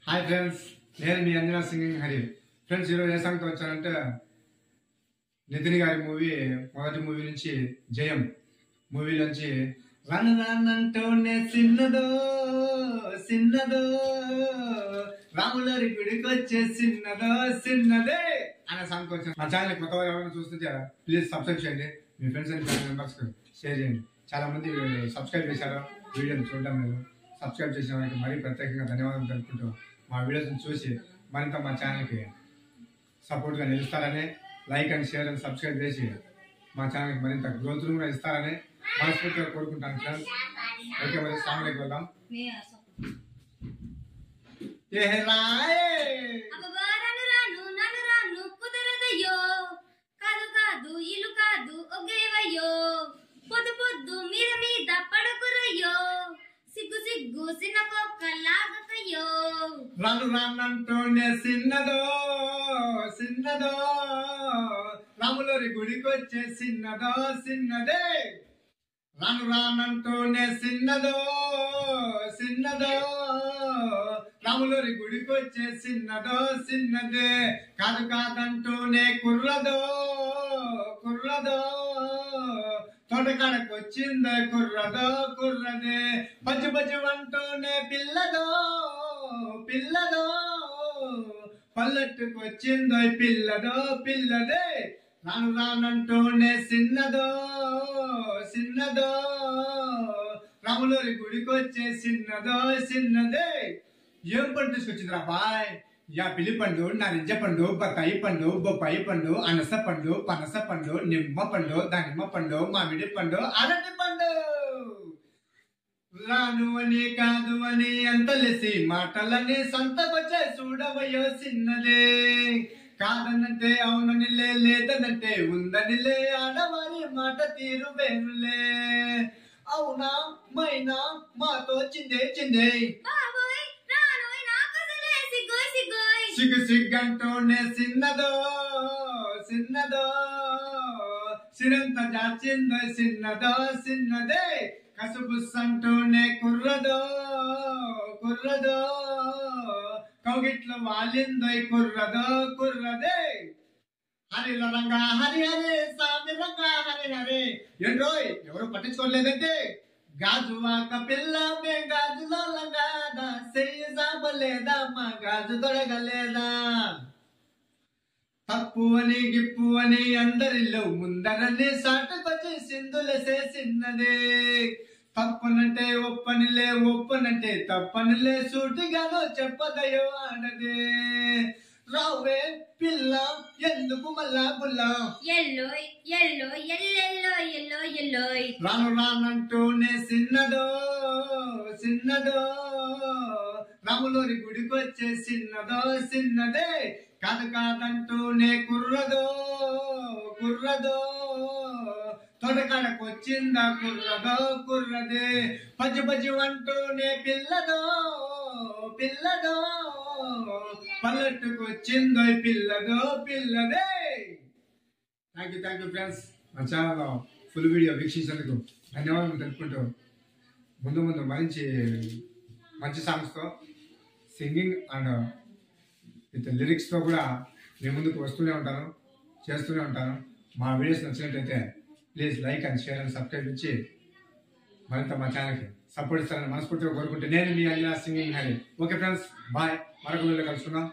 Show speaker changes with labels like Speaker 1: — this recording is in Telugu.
Speaker 1: హాయ్ ఫ్రెండ్స్, నేను మీ అంజనా సింగింగ్ హరి. ఫ్రెండ్స్, ఈరోజు ఏ సాంగ్తో వచ్చానంటే నితిన్ గారి మూవీ మొదటి మూవీ నుంచి జయం మూవీలోంచి రన్ రన్ అంటూనే చిన్నదో చిన్నదో రాములరి గుడికొచ్చే చిన్నదో చిన్నదే అనే సాంగ్కి వచ్చాను. మా ఛానల్ కొత్తగా ఎవరైనా చూస్తుంటే ప్లీజ్ సబ్స్క్రైబ్ చేయండి. మీ friends and family members share చేయండి. చాలా మంది సబ్స్క్రైబ్ చేశారు, వీడియోని చూడడం లేదు. సబ్స్క్రైబ్ చేసిన వారికి మరీ ప్రత్యేకంగా ధన్యవాదాలు తెలుపుకుంటూ మా వీడియోస్ని చూసి మరింత మా ఛానల్కి సపోర్ట్గా నిలుస్తారని, like and share and subscribe చేసి మా ఛానల్కి మరింత గ్రోత్ కూడా ఇస్తారని మనస్ఫూర్తిగా కోరుకుంటాను ఫ్రెండ్స్. ఓకే, మరి సాంగ్లోకి వెళ్దాం.
Speaker 2: పొద్దు పొద్దు మీద మీద పడుకురయ్యో, సిగ్గు సిగ్గు సిన్నకొక్కలాగకయ్యో.
Speaker 1: రాను రానంటూనే చిన్నదో చిన్నదో రాములరి గుడికొచ్చే చిన్నదో చిన్నదే. రాను రానంటూనే చిన్నదో చిన్నదో రాములరి గుడికొచ్చే చిన్నదో చిన్నదే. కాదు కాదంటూనే కుర్రదో కుర్రదో తోటకాడకొచ్చిందో కుర్రదో కుర్రదే. పచ్చి పచ్చి అంటూనే పిల్లదో పిల్లదో పల్లెట్టుకొచ్చిందో పిల్లదో పిల్లదే. రాను రానంటూనే చిన్నదో చిన్నదో రాములరి గుడికొచ్చే చిన్నదో చిన్నదే. ఏం పండు తీసుకొచ్చిందిరా బాయ్? యా పిలి పండు, నారింజ పండు, బత్తాయి పండు, బొప్పాయి పండు, అనస పండు, పనస పండు, నిమ్మ పండు, దానిమ్మ పండు, మామిడి పండు, అరటి పండు. రాను అని కాదు అని ఎంతలేసి మాటలని సంతకొచ్చే చూడవయ్యో చిన్నదే. కాదనంటే అవుననిలే, లేదనంటే ఉందనిలే, ఆడవారి మాట తీరు వేరులే. అవునా మైనా మాతో చిందే చిందే, సిగ్గు సిగ్గంటూనే చిన్నదో చిన్నదో సిరంత జాచిందో చిన్నదో చిన్నదే. కసుబుస్సంటూనే కుర్రదో కుర్రదో కౌగిట్లో వాలిందో కుర్రదో కుర్రదే. హరిల రంగా హరి హరి సామి రంగా హరి హరి. ఏంటోయ్ ఎవరు పట్టించుకోలేదంటే గాజువాక పిల్ల మే గాజులో లంగాదా, చెయ్యి సాపలేదా మా గాజు తొడగలేదా. తప్పు అని గిప్పు అని అందరిలో ముందరని సాటుకొచ్చి సింధులసే చిన్నదే. తప్పనంటే ఒప్పనిలే, ఒప్పనంటే తప్పనిలే, సూటిగానో చెప్పదయో ఆడదే. రావే పిల్ల ఎందుకు మళ్ళా బుల్ల,
Speaker 2: ఎల్లోయ్ ఎల్లోయ్ ఎల్లెల్లో ఎల్లో ఎల్లోయ్.
Speaker 1: రాను రానంటూనే చిన్నదో చిన్నదో రాములరి గుడికొచ్చే చిన్నదో చిన్నదే. కాదు కాదంటూనే కుర్రదో కుర్రదో తోటకాడకొచ్చిందా కుర్రదో కుర్రదే. పచ్చి పచ్చి అంటూనే పిల్లదో పిల్లదో పల్లెట్టుకొచ్చిందో పిల్లదో పిల్లదే. Thank you friends. మా ఛానల్లో ఫుల్ వీడియో వీక్షించేందుకు ధన్యవాదాలు తెలుపుకుంటూ ముందు ముందు మంచి సాంగ్స్తో సింగింగ్ అండ్ విత్ లిరిక్స్తో కూడా మీ ముందుకు వస్తూనే ఉంటాను, చేస్తూనే ఉంటాను. మా వీడియోస్ నచ్చినట్లయితే please like and share and subscribe ఇచ్చి మరింత మా ఛానల్కి సపోర్ట్ ఇస్తారని మనస్ఫూర్తిగా కోరుకుంటే నేను మీ Anjana singing Hari. Okay friends, bye. మరొక వీడియోలో కలుసుకుందాం.